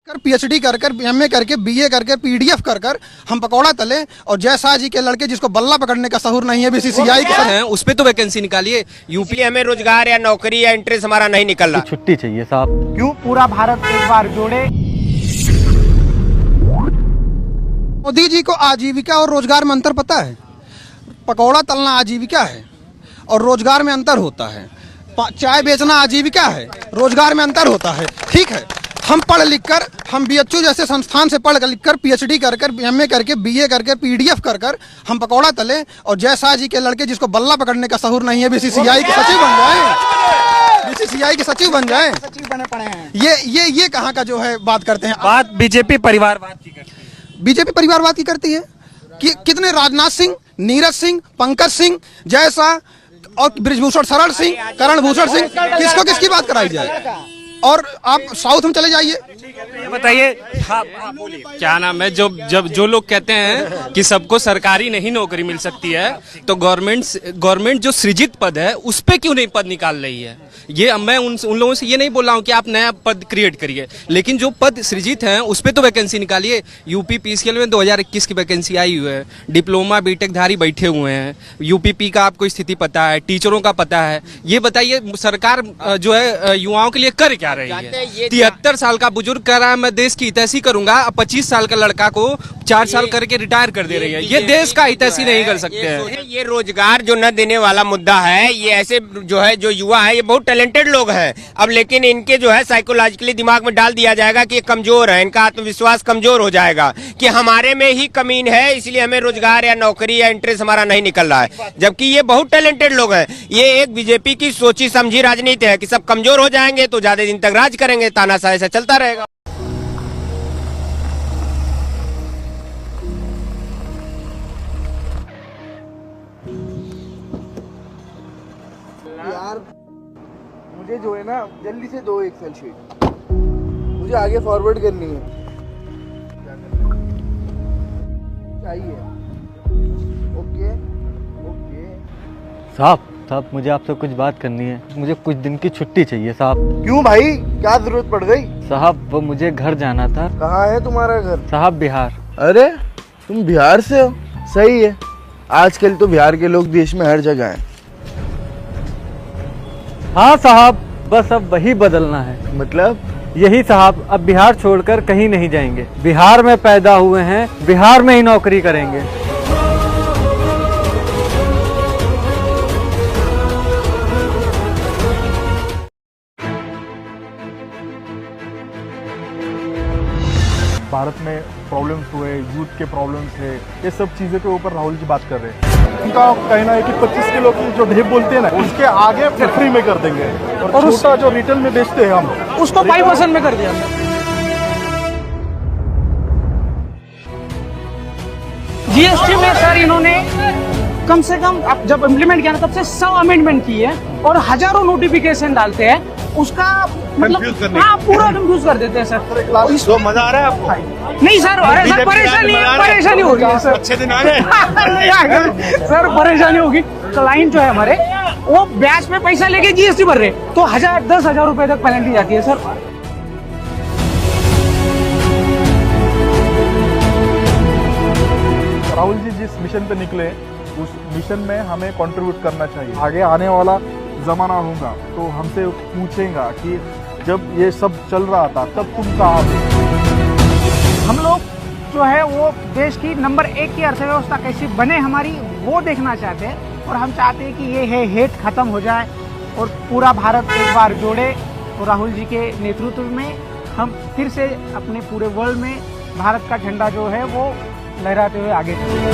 PhD कर MA करके BA करके पीडीएफ कर हम पकौड़ा तले और जय शाह जी के लड़के जिसको बल्ला पकड़ने का सहूर नहीं है बीसीसीआई के हैं उस पे तो वैकेंसी निकालिए। यूपी हमें रोजगार या नौकरी या इंटरेस्ट हमारा नहीं निकल रहा। छुट्टी चाहिए साहब। क्यों पूरा भारत एक बार जोड़े। मोदी जी को आजीविका और रोजगार में अंतर पता है? पकौड़ा तलना आजीविका है और रोजगार में अंतर होता है। चाय बेचना आजीविका है, रोजगार में अंतर होता है। ठीक है, हम पढ़ लिख कर, हम बीएचयू जैसे संस्थान से पढ़ लिख कर पीएचडी कर एमए करके बीए करके पीडीएफ कर हम पकौड़ा तले और जय शाह जी के लड़के जिसको बल्ला पकड़ने का सहूर नहीं है बीसीसीआई के सचिव बन जाए, बीसीसीआई के सचिव बन जाए। सचिव बने पड़े हैं। ये कहाँ का जो है बात करते हैं। बात बीजेपी परिवारवाद की करती है। बीजेपी परिवारवाद की करती है कि कितने राजनाथ सिंह, नीरज सिंह, पंकज सिंह, जय शाह और बृजभूषण शरण सिंह, करण भूषण सिंह, किसको किसकी बात कराई जाए? और आप साउथ में चले जाइए। ये बताइए क्या नाम है, जो लोग कहते हैं कि सबको सरकारी नहीं नौकरी मिल सकती है, तो गवर्नमेंट जो सृजित पद है उस पे क्यों नहीं पद निकाल रही है? ये मैं उन लोगों से ये नहीं बोल रहा हूँ कि आप नया पद क्रिएट करिए, लेकिन जो पद सृजित हैं उस पे तो वैकेंसी निकालिए। यूपी पीसीएल में 2021 की वैकेंसी आई हुई है, डिप्लोमा बीटेक धारी बैठे हुए हैं। यूपीपी का आपको स्थिति पता है, टीचरों का पता है। ये बताइए सरकार जो है युवाओं के लिए कर क्या रही है? 73 साल का बुजुर्ग कह रहा है मैं देश की हितैषी करूंगा, 25 साल का लड़का को 4 साल करके रिटायर कर दे रही है। ये देश का हितैषी नहीं कर सकते हैं। ये रोजगार जो न देने वाला मुद्दा है, ये ऐसे जो है जो युवा है ये बहुत टैलेंटेड लोग हैं। अब लेकिन इनके जो है साइकोलॉजिकली दिमाग में डाल दिया जाएगा कि ये कमजोर है, इनका आत्मविश्वास कमजोर हो जाएगा कि हमारे में ही कमीन है, इसलिए हमें रोजगार या नौकरी या इंटरेस्ट हमारा नहीं निकल रहा है। जबकि ये बहुत टैलेंटेड लोग हैं। ये एक बीजेपी की सोची समझी राजनीति है कि सब कमजोर हो जाएंगे तो ज्यादा दिन तक राज करेंगे, तानाशाही ऐसा चलता रहेगा। यार मुझे जो है ना जल्दी से दो एक्सेल शीट, मुझे आगे फॉरवर्ड करनी है, चाहिए। ओके ओके साहब मुझे आपसे कुछ बात करनी है। मुझे कुछ दिन की छुट्टी चाहिए साहब। क्यों भाई, क्या जरूरत पड़ गई? साहब वो मुझे घर जाना था। कहाँ है तुम्हारा घर? साहब बिहार। अरे तुम बिहार से हो? सही है, आजकल तो बिहार के लोग देश में हर जगह हैं। हाँ साहब, बस अब वही बदलना है। मतलब? यही साहब, अब बिहार छोड़कर कहीं नहीं जाएंगे। बिहार में पैदा हुए हैं, बिहार में ही नौकरी करेंगे। भारत में प्रॉब्लम्स हुए, यूथ के प्रॉब्लम्स है, ये सब चीज़ों के ऊपर राहुल जी बात कर रहे हैं। उनका कहना है कि 25 किलो की जो ढेप बोलते हैं ना, उसके आगे फ्री में कर देंगे और छोटा जो रिटेल में बेचते हैं हम उसको 5% में कर दिया। जीएसटी में सर इन्होंने कम से कम जब इम्प्लीमेंट किया ना तब से 100 अमेंडमेंट की है और हजारों नोटिफिकेशन डालते हैं। उसका मतलब हाँ पूरा कंफ्यूज कर देते हैं सर। इसको मजा आ रहा है आपको? नहीं सर, अरे सर परेशानी हो रही है सर। अच्छे दिन आ गए सर, परेशानी होगी। क्लाइंट जो है हमारे वो ब्याज पे पैसा लेके जीएसटी भर रहे, तो 10,000 रुपए तक पेनल्टी जाती है सर। राहुल जी जिस मिशन पे निकले उस मिशन में हमें कंट्रीब्यूट करना चाहिए। आगे आने वाला जमाना होगा तो हमसे पूछेगा कि जब ये सब चल रहा था तब तुम कहाँ थे? हम लोग जो है वो देश की नंबर 1 की अर्थव्यवस्था कैसी बने हमारी, वो देखना चाहते हैं। और हम चाहते हैं कि ये है हेट खत्म हो जाए और पूरा भारत एक बार जोड़े। और राहुल जी के नेतृत्व में हम फिर से अपने पूरे वर्ल्ड में भारत का झंडा जो है वो लहराते हुए आगे चलेंगे।